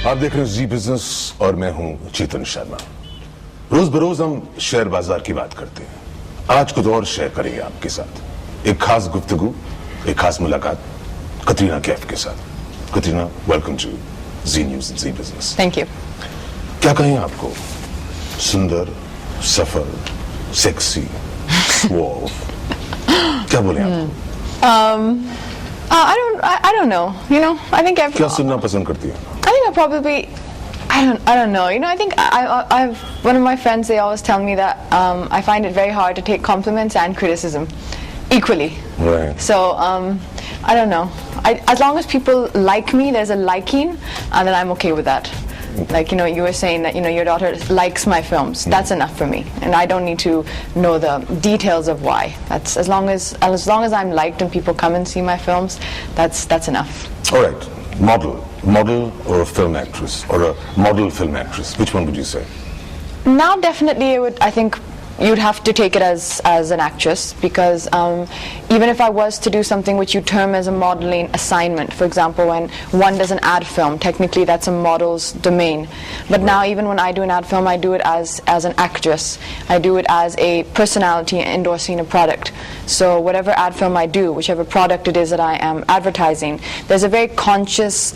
आप देख रहे हैं जी बिजनेस और मैं हूं चेतन शर्मा। रोज बरोज हम शेयर बाजार की बात करते हैं। आज कुछ और शेयर करेंगे आपके साथ। एक खास गुफ्तगू, एक खास मुलाकात कतरीना कैफ के साथ। Katrina, welcome to Zee News and Zee Business. Thank you. क्या कहें आपको? सुंदर, सफल, सेक्सी, स्वॉव, क्या बोले आपको? I don't know. You know, I think क्या सुनना पसंद करती है? I think I probably, I don't know. You know, I think I've one of my friends, they always tell me that I find it very hard to take compliments and criticism equally. Right. So I don't know. As long as people like me, there's a liking, and then I'm okay with that. Like, you know, you were saying that, you know, your daughter likes my films. That's enough for me, and I don't need to know the details of why. That's as long as I'm liked and people come and see my films, that's enough. All right. Model or a film actress, or a model film actress, which one would you say? Now definitely I think you'd have to take it as an actress, because even if I was to do something which you term as a modeling assignment, for example, when one does an ad film, technically that's a model's domain. But now even when I do an ad film, I do it as an actress. I do it as a personality endorsing a product. So whatever ad film I do, whichever product it is that I am advertising, there's a very conscious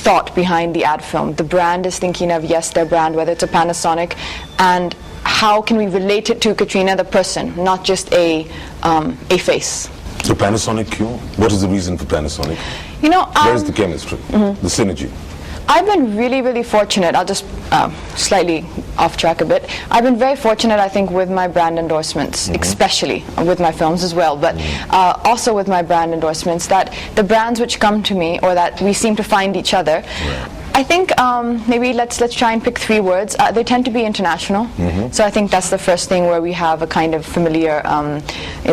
thought behind the ad film. The brand is thinking of, yes, their brand, whether it's a Panasonic, and how can we relate it to Katrina the person, not just a face. So Panasonic, kyun? What is the reason for Panasonic? You know, where's the chemistry, the synergy? I've been really fortunate. I'll just slightly off track a bit. I've been very fortunate, I think, with my brand endorsements, especially with my films as well, but also with my brand endorsements, that the brands which come to me, or that we seem to find each other, right. I think maybe let's try and pick three words. They tend to be international, so I think that's the first thing where we have a kind of familiar,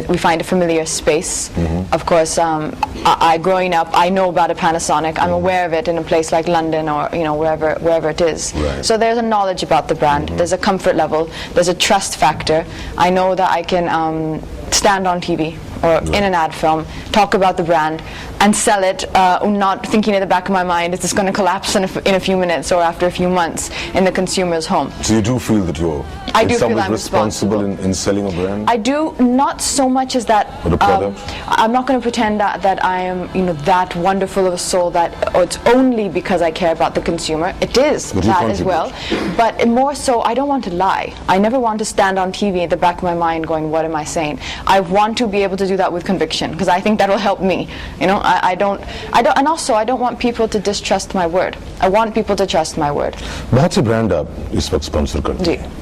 we find a familiar space. Of course, I growing up, I know about a Panasonic. I'm aware of it in a place like London, or you know, wherever it is. Right. So there's a knowledge about the brand. There's a comfort level. There's a trust factor. I know that I can stand on TV or in an ad film, talk about the brand, and sell it, not thinking in the back of my mind, is this going to collapse in a few minutes or after a few months in the consumer's home. So you do feel that you're in some ways responsible in selling a brand? I do, not so much as that. Or the product? I'm not going to pretend that I am, you know, that wonderful of a soul, that it's only because I care about the consumer. It is that as well. But more so, I don't want to lie. I never want to stand on TV at the back of my mind going, what am I saying? I want to be able to do that with conviction, because I think that will help me. You know, I don't, and also I don't want people to distrust my word. I want people to trust my word. बहुत से brand आप इस वक्त sponsor करते हैं?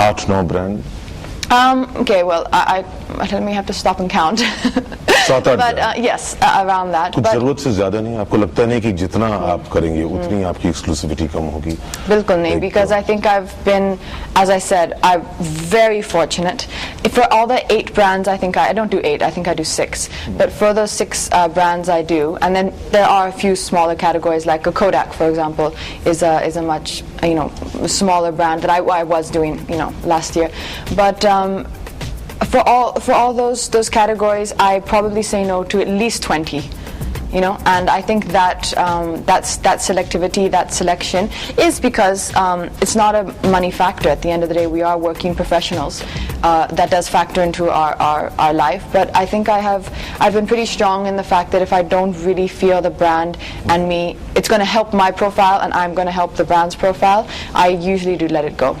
8-9 brand? Okay, well, I let me have to stop and count. 7-8 but yes, around that. कुछ जरूरत से ज्यादा नहीं? आपको लगता नहीं कि जितना आप करेंगे उतनी आपकी एक्सक्लूसिविटी कम होगी? बिल्कुल नहीं, because I think I've been, as I said, I'm very fortunate. For all the 8 brands, I think I don't do 8, I think I do 6. But for those 6 brands I do, and then there are a few smaller categories, like a Kodak, for example, is a much, you know, smaller brand that I was doing, you know, last year. But for all those categories, I probably say no to at least 20. You know, and I think that that selectivity, that selection, is because it's not a money factor. At the end of the day, we are working professionals. That does factor into our life. But I think I've been pretty strong in the fact that if I don't really feel the brand and me, it's going to help my profile, and I'm going to help the brand's profile, I usually do let it go.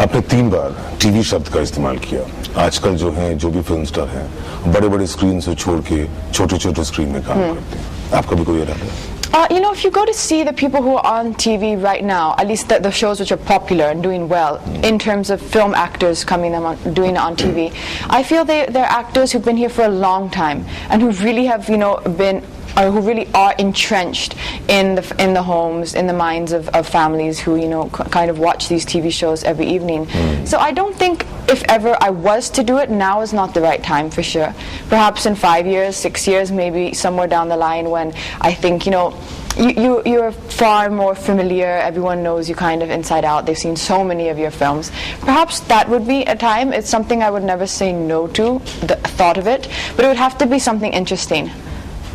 आपने 3 बार TV शब्द का इस्तेमाल किया। आजकल जो भी film star हैं, बड़े स्क्रीन से छोड़ के छोटे स्क्रीन में काम करते हैं। आपका भी कोई इरादा है? You know, if you go to see the people who are on TV right now, at least the shows which are popular and doing well, in terms of film actors doing it on TV, I feel they're actors who've been here for a long time and who really have, you know, been, or who really are entrenched in the homes, in the minds of families who, you know, kind of watch these TV shows every evening. So I don't think, if ever I was to do it, now is not the right time, for sure. Perhaps in 5 years, 6 years, maybe somewhere down the line, when I think, you know, you're far more familiar, everyone knows you kind of inside out, they've seen so many of your films. Perhaps that would be a time. It's something I would never say no to, the thought of it, but it would have to be something interesting.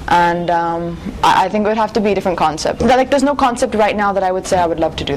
and I think it would have to be a different concept. Like, there's no concept right now that I would say I would love to do that.